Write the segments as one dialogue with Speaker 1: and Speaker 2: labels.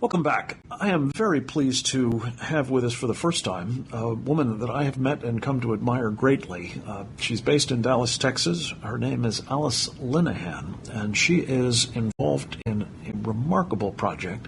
Speaker 1: Welcome back. I am very pleased to have with us for the first time a woman that I have met and come to admire greatly. She's based in Dallas, Texas. Her name is Alice Linahan, and she is involved in a remarkable project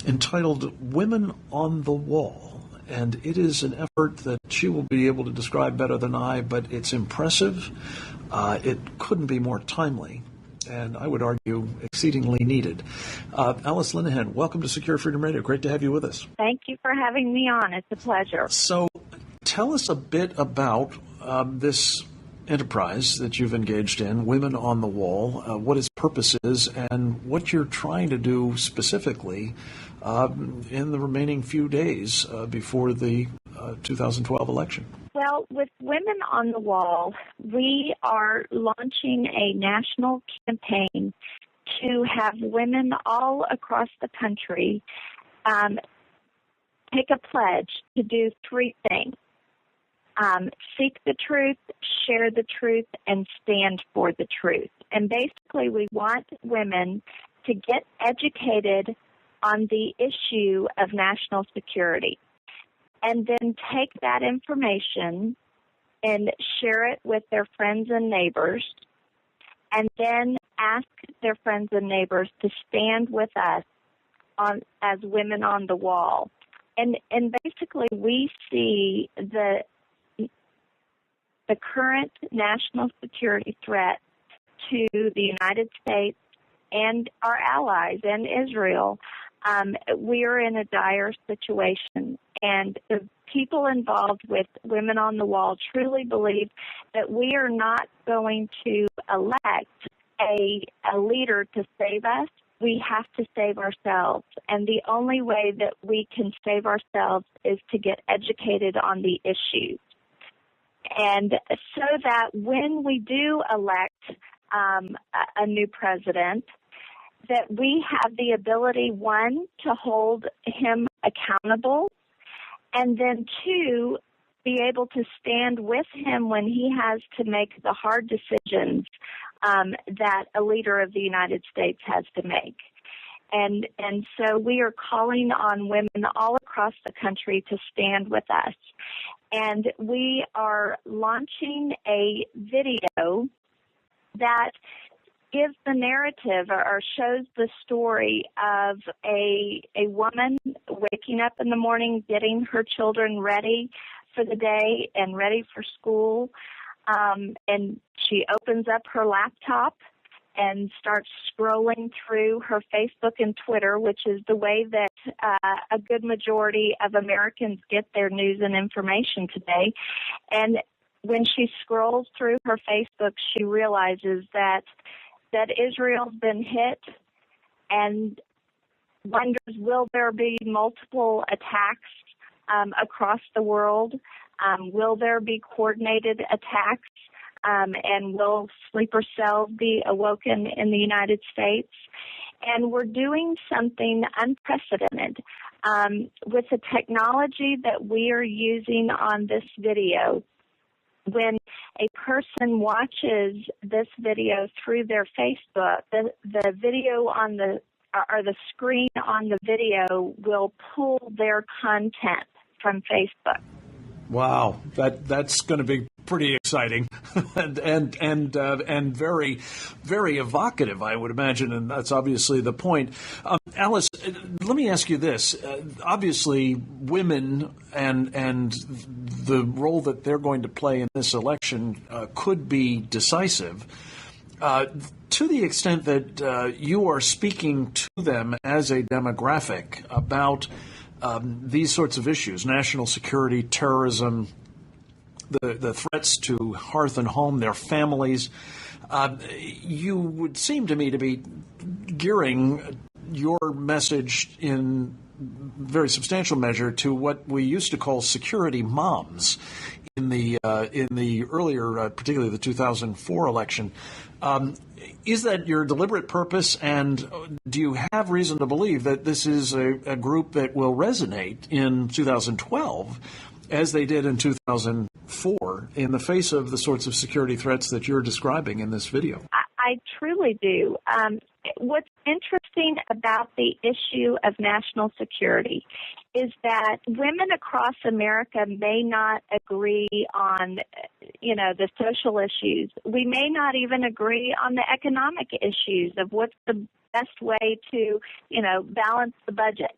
Speaker 1: entitled Women on the Wall. And it is an effort that she will be able to describe better than I, but it's impressive. It couldn't be more timely, and I would argue exceedingly needed. Alice Linahan, welcome to Secure Freedom Radio. Great to have you with us.
Speaker 2: Thank you for having me on. It's a pleasure.
Speaker 1: So tell us a bit about this enterprise that you've engaged in, Women on the Wall, what its purpose is, and what you're trying to do specifically in the remaining few days before the 2012 election.
Speaker 2: Well, with Women on the Wall, we are launching a national campaign to have women all across the country take a pledge to do three things. Seek the truth, share the truth, and stand for the truth. And basically, we want women to get educated on the issue of national security, and then take that information and share it with their friends and neighbors, and then ask their friends and neighbors to stand with us as Women on the Wall. And basically, we see the current national security threat to the United States and our allies and Israel. We are in a dire situation, and the people involved with Women on the Wall truly believe that we are not going to elect a leader to save us. We have to save ourselves, and the only way that we can save ourselves is to get educated on the issues. And so that when we do elect a new president, that we have the ability, one, to hold him accountable, and then two, be able to stand with him when he has to make the hard decisions that a leader of the United States has to make. And so we are calling on women all across the country to stand with us. And we are launching a video that gives the narrative or shows the story of a woman waking up in the morning, getting her children ready for the day and ready for school. And she opens up her laptop and starts scrolling through her Facebook and Twitter, which is the way that a good majority of Americans get their news and information today. And when she scrolls through her Facebook, she realizes that Israel's been hit and wonders, will there be multiple attacks across the world? Will there be coordinated attacks? And will sleeper cells be awoken in the United States? And we're doing something unprecedented. With the technology that we are using on this video, when a person watches this video through their Facebook, the video on the screen on the video will pull their content from Facebook.
Speaker 1: Wow, that's going to be pretty exciting and very, very evocative, I would imagine, and that's obviously the point. Alice, let me ask you this: obviously, women and the role that they're going to play in this election could be decisive. To the extent that you are speaking to them as a demographic about these sorts of issues, national security, terrorism, the threats to hearth and home, their families, you would seem to me to be gearing your message in very substantial measure to what we used to call security moms in the earlier, particularly the 2004 election. Is that your deliberate purpose, and do you have reason to believe that this is a group that will resonate in 2012 as they did in 2004 in the face of the sorts of security threats that you're describing in this video?
Speaker 2: I truly do. what's interesting about the issue of national security is that women across America may not agree on, the social issues. We may not even agree on the economic issues of what's the best way to, balance the budget.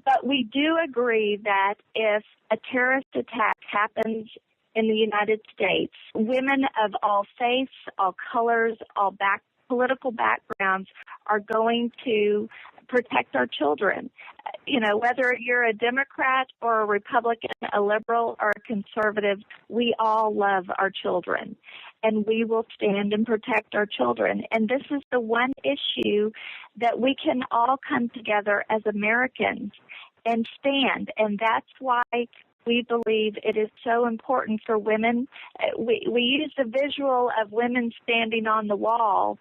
Speaker 2: But we do agree that if a terrorist attack happens in the United States, women of all faiths, all colors, all political backgrounds are going to protect our children. Whether you're a Democrat or a Republican, a liberal or a conservative, we all love our children, and we will stand and protect our children. And this is the one issue that we can all come together as Americans and stand, and that's why we believe it is so important for women. We use the visual of women standing on the wall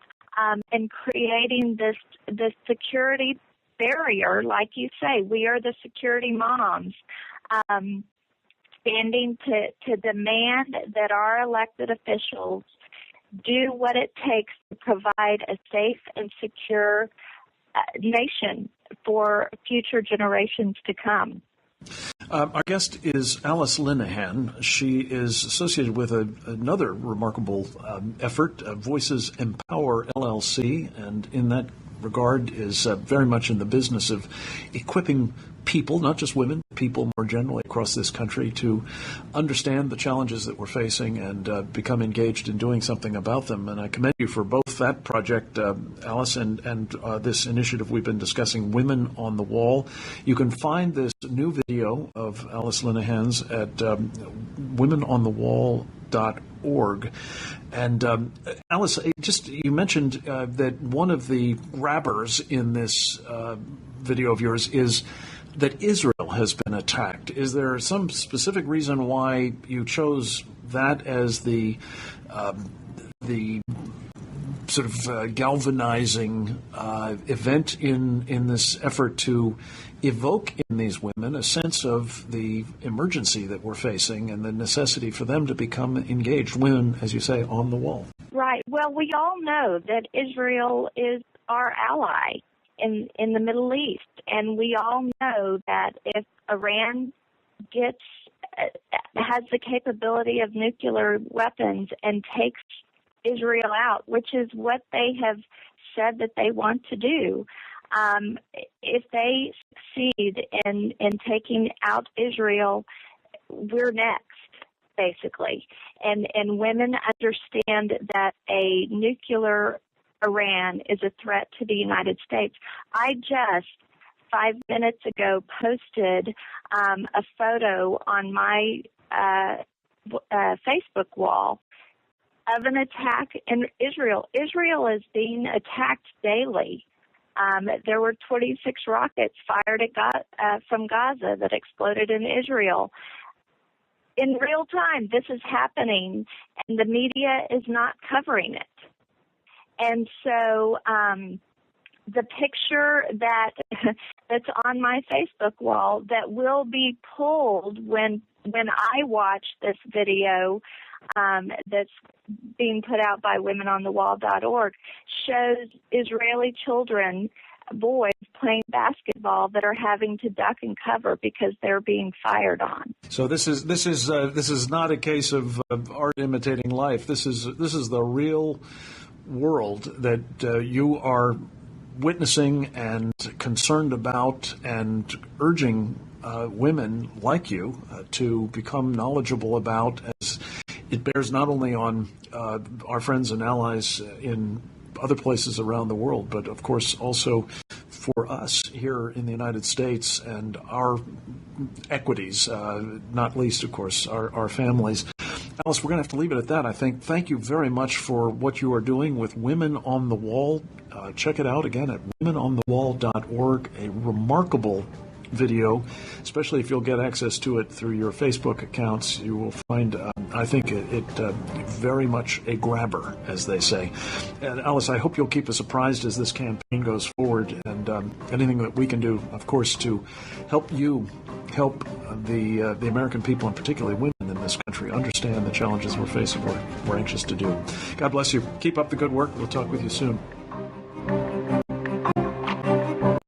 Speaker 2: and creating this security barrier, like you say. We are the security moms, standing to demand that our elected officials do what it takes to provide a safe and secure nation for future generations to come.
Speaker 1: Our guest is Alice Linahan. She is associated with another remarkable effort, Voices Empower LLC, and in that regard is very much in the business of equipping people, not just women, people more generally across this country, to understand the challenges that we're facing and become engaged in doing something about them. And I commend you for both that project, Alice, and this initiative we've been discussing, Women on the Wall. You can find this new video of Alice Linahan's at womenonthewall.org. And Alice, you mentioned that one of the grabbers in this video of yours is that Israel has been attacked. Is there some specific reason why you chose that as the sort of galvanizing event in this effort to evoke in these women a sense of the emergency that we're facing and the necessity for them to become engaged, women, as you say, on the wall? Right.
Speaker 2: Well, we all know that Israel is our ally in the Middle East, and we all know that if Iran has the capability of nuclear weapons and takes Israel out, which is what they have said that they want to do, if they succeed in taking out Israel, we're next, basically. And women understand that a nuclear Iran is a threat to the United States. I just 5 minutes ago posted a photo on my Facebook wall of an attack in Israel. Israel is being attacked daily. There were 26 rockets fired from Gaza that exploded in Israel. In real time, this is happening, and the media is not covering it. And so the picture that's on my Facebook wall that will be pulled when I watch this video that's being put out by womenonthewall.org shows Israeli children, boys, playing basketball that are having to duck and cover because they're being fired on.
Speaker 1: So this is not a case of art imitating life. This is the real world that you are witnessing and concerned about, and urging women like you to become knowledgeable about, as it bears not only on our friends and allies in other places around the world, but of course also for us here in the United States and our equities, not least, of course, our families. Alice, we're going to have to leave it at that, I think. Thank you very much for what you are doing with Women on the Wall. Check it out again at womenonthewall.org. A remarkable video, especially if you'll get access to it through your Facebook accounts. You will find, I think, it very much a grabber, as they say. And Alice, I hope you'll keep us apprised as this campaign goes forward, and anything that we can do, of course, to help you help the American people, and particularly women in this country, understand the challenges we're facing. We're anxious to do. God bless you. Keep up the good work. We'll talk with you soon.